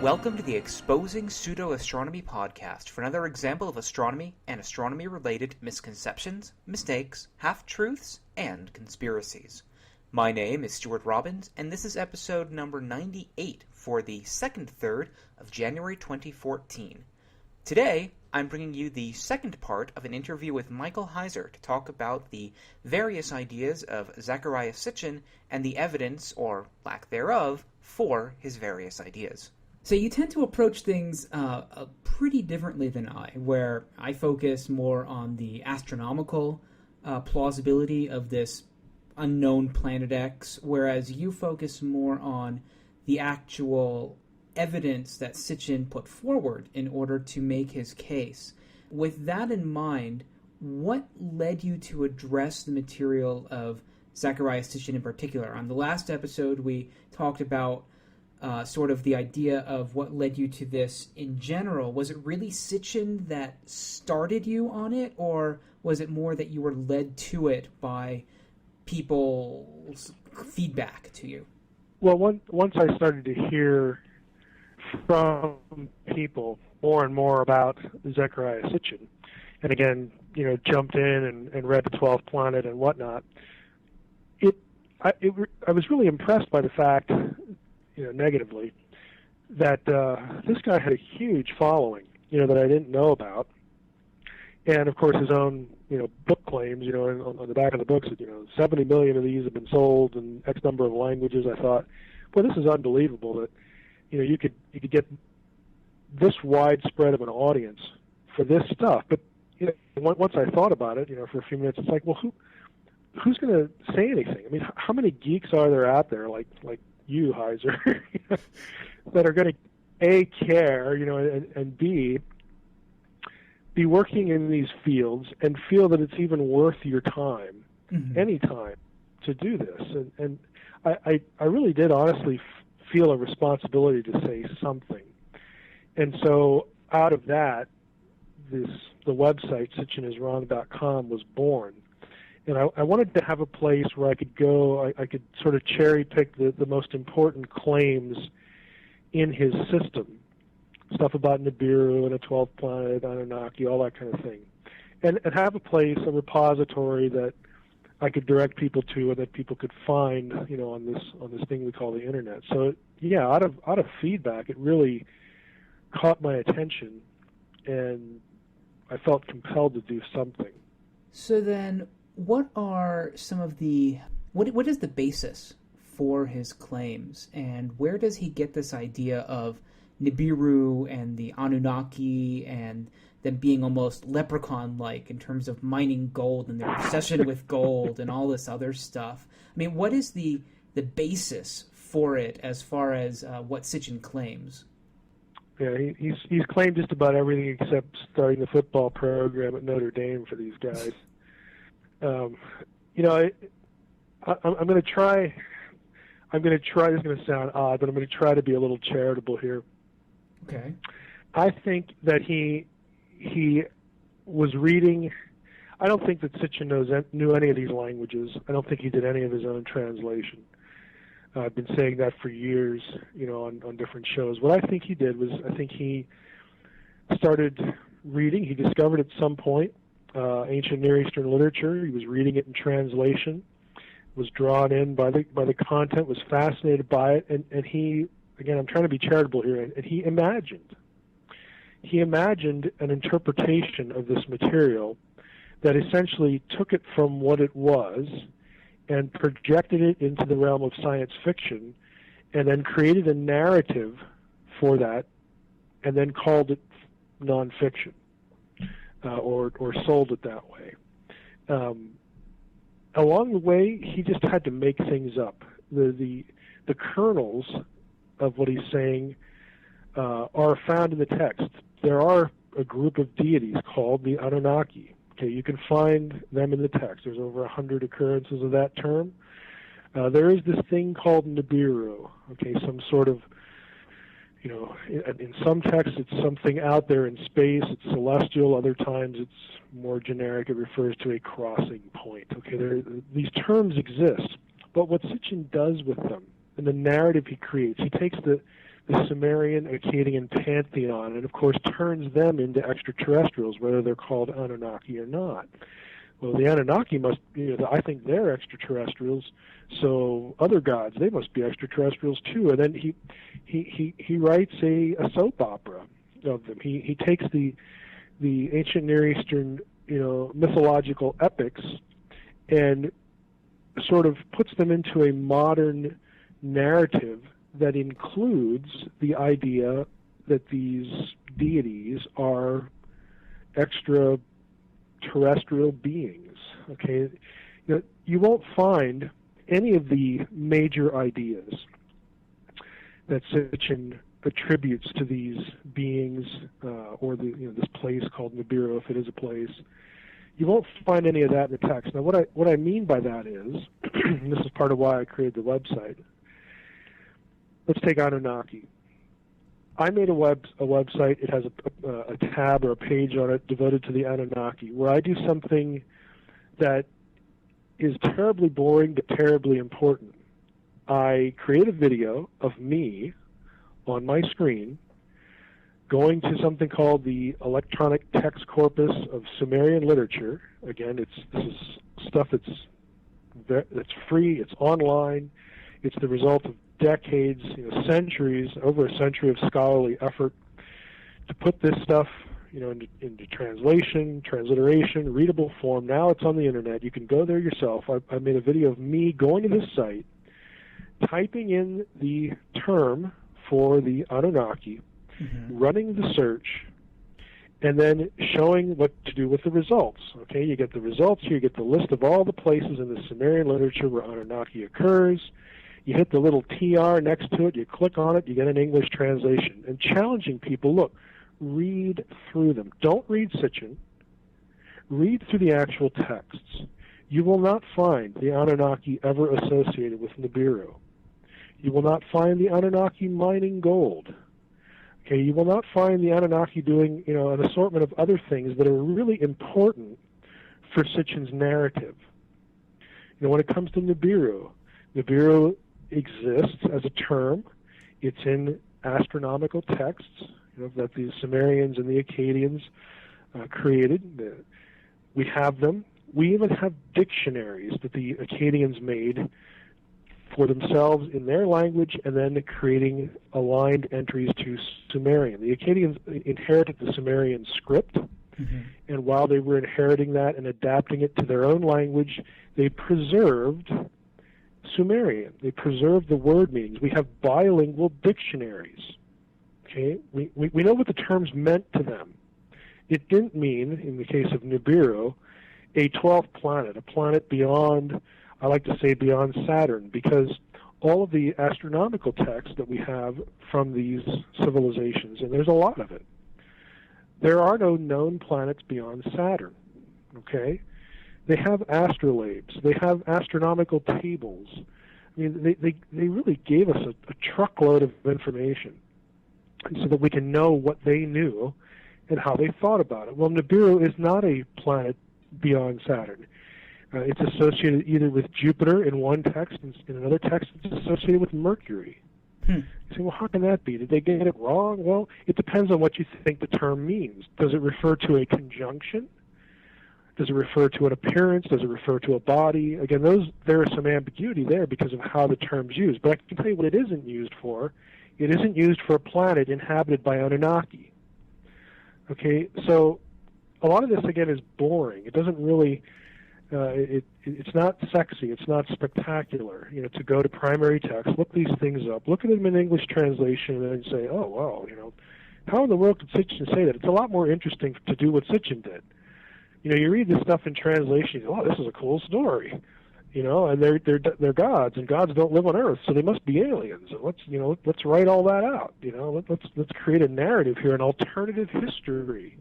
Welcome to the Exposing Pseudo-Astronomy podcast for another example of astronomy and astronomy-related misconceptions, mistakes, half-truths, and conspiracies. My name is Stuart Robbins, and this is episode number 98 for the second third of January 2014. Today, I'm bringing you the second part of an interview with Michael Heiser to talk about the various ideas of Zecharia Sitchin and the evidence, or lack thereof, for his various ideas. So you tend to approach things pretty differently than I, where I focus more on the astronomical plausibility of this unknown Planet X, whereas you focus more on the actual evidence that Sitchin put forward in order to make his case. With that in mind, what led you to address the material of Zecharia Sitchin in particular? On the last episode, we talked about sort of the idea of what led you to this in general. Was it really Sitchin that started you on it, or was it more that you were led to it by people's feedback to you? Well, once I started to hear from people more and more about Zecharia Sitchin, and again, jumped in and read the 12th Planet and whatnot, I was really impressed by the fact, negatively, that this guy had a huge following, that I didn't know about. And, of course, his own, book claims, on the back of the books, that, 70 million of these have been sold in X number of languages. I thought, well, this is unbelievable that, you could get this widespread of an audience for this stuff. But, once I thought about it, for a few minutes, it's like, well, who's going to say anything? I mean, how many geeks are there out there, like you, Heiser, that are going to A, care, and B, be working in these fields and feel that it's even worth your time, any time, to do this. And I really did honestly feel a responsibility to say something. And so out of that, the website, sitchiniswrong.com, was born. And I wanted to have a place where I could go, I could sort of cherry pick the most important claims in his system. Stuff about Nibiru and a 12th planet, Anunnaki, all that kind of thing. And have a place, a repository that I could direct people to and that people could find, on this thing we call the internet. So yeah, out of feedback, it really caught my attention, and I felt compelled to do something. So then, what are some of the what is the basis for his claims, and where does he get this idea of Nibiru and the Anunnaki and them being almost leprechaun-like in terms of mining gold and their obsession with gold and all this other stuff? I mean, what is the basis for it as far as what Sitchin claims? Yeah, he's claimed just about everything except starting the football program at Notre Dame for these guys. I'm going to try. This is going to sound odd, but I'm going to try to be a little charitable here. Okay. I think that he was reading. I don't think that Sitchin knew any of these languages. I don't think he did any of his own translation. I've been saying that for years, on different shows. What I think he did was, I think he started reading. He discovered at some point ancient Near Eastern literature. He was reading it in translation, was drawn in by the content, was fascinated by it, and he, again, I'm trying to be charitable here, and he imagined an interpretation of this material that essentially took it from what it was and projected it into the realm of science fiction, and then created a narrative for that, and then called it nonfiction, or sold it that way. Along the way, he just had to make things up. The kernels of what he's saying are found in the text. There are a group of deities called the Anunnaki. Okay, you can find them in the text. There's over 100 occurrences of that term. There is this thing called Nibiru. Okay, some sort of, in some texts it's something out there in space. It's celestial. Other times it's more generic. It refers to a crossing point. Okay, these terms exist. But what Sitchin does with them, and the narrative he creates, he takes the the Sumerian Akkadian pantheon, and of course turns them into extraterrestrials, whether they're called Anunnaki or not. Well, the Anunnaki must, I think they're extraterrestrials, so other gods, they must be extraterrestrials too. And then he writes a soap opera of them. He takes the ancient Near Eastern, mythological epics and sort of puts them into a modern narrative that includes the idea that these deities are extraterrestrial beings. Okay, you won't find any of the major ideas that Sitchin attributes to these beings, or this place called Nibiru, if it is a place. You won't find any of that in the text. Now, what I mean by that is, and this is part of why I created the website. Let's take Anunnaki. I made a website. It has a tab or a page on it devoted to the Anunnaki, where I do something that is terribly boring but terribly important. I create a video of me on my screen going to something called the Electronic Text Corpus of Sumerian Literature. Again, this is stuff that's free, it's online, it's the result of decades, centuries, over a century of scholarly effort to put this stuff, into translation, transliteration, readable form. Now it's on the internet. You can go there yourself. I made a video of me going to this site, typing in the term for the Anunnaki, running the search, and then showing what to do with the results. Okay, you get the results here. You get the list of all the places in the Sumerian literature where Anunnaki occurs. You hit the little TR next to it. You click on it. You get an English translation. And challenging people, look, read through them. Don't read Sitchin. Read through the actual texts. You will not find the Anunnaki ever associated with Nibiru. You will not find the Anunnaki mining gold. Okay, you will not find the Anunnaki doing, an assortment of other things that are really important for Sitchin's narrative. When it comes to Nibiru, Nibiru exists as a term. It's in astronomical texts, that the Sumerians and the Akkadians created. We have them. We even have dictionaries that the Akkadians made for themselves in their language, and then creating aligned entries to Sumerian. The Akkadians inherited the Sumerian script, and while they were inheriting that and adapting it to their own language, they preserved Sumerian. They preserved the word meanings. We have bilingual dictionaries. Okay, we know what the terms meant to them. It didn't mean, in the case of Nibiru, a 12th planet, a planet beyond, I like to say beyond Saturn, because all of the astronomical texts that we have from these civilizations, and there's a lot of it, there are no known planets beyond Saturn. Okay? They have astrolabes. They have astronomical tables. I mean, they really gave us a truckload of information so that we can know what they knew and how they thought about it. Well, Nibiru is not a planet beyond Saturn. It's associated either with Jupiter in one text, and in another text it's associated with Mercury. You say, well, how can that be? Did they get it wrong? Well, it depends on what you think the term means. Does it refer to a conjunction? Does it refer to an appearance? Does it refer to a body? Again, there is some ambiguity there because of how the term's used. But I can tell you what it isn't used for. It isn't used for a planet inhabited by Anunnaki. Okay, so a lot of this, again, is boring. It doesn't really... it's not sexy. It's not spectacular. To go to primary text, look these things up, look at them in English translation, and then say, "Oh, wow, how in the world could Sitchin say that?" It's a lot more interesting to do what Sitchin did. You read this stuff in translation. Oh, this is a cool story. And they're gods, and gods don't live on Earth, so they must be aliens. And let's write all that out. Let's create a narrative here, an alternative history.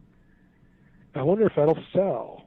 I wonder if that'll sell.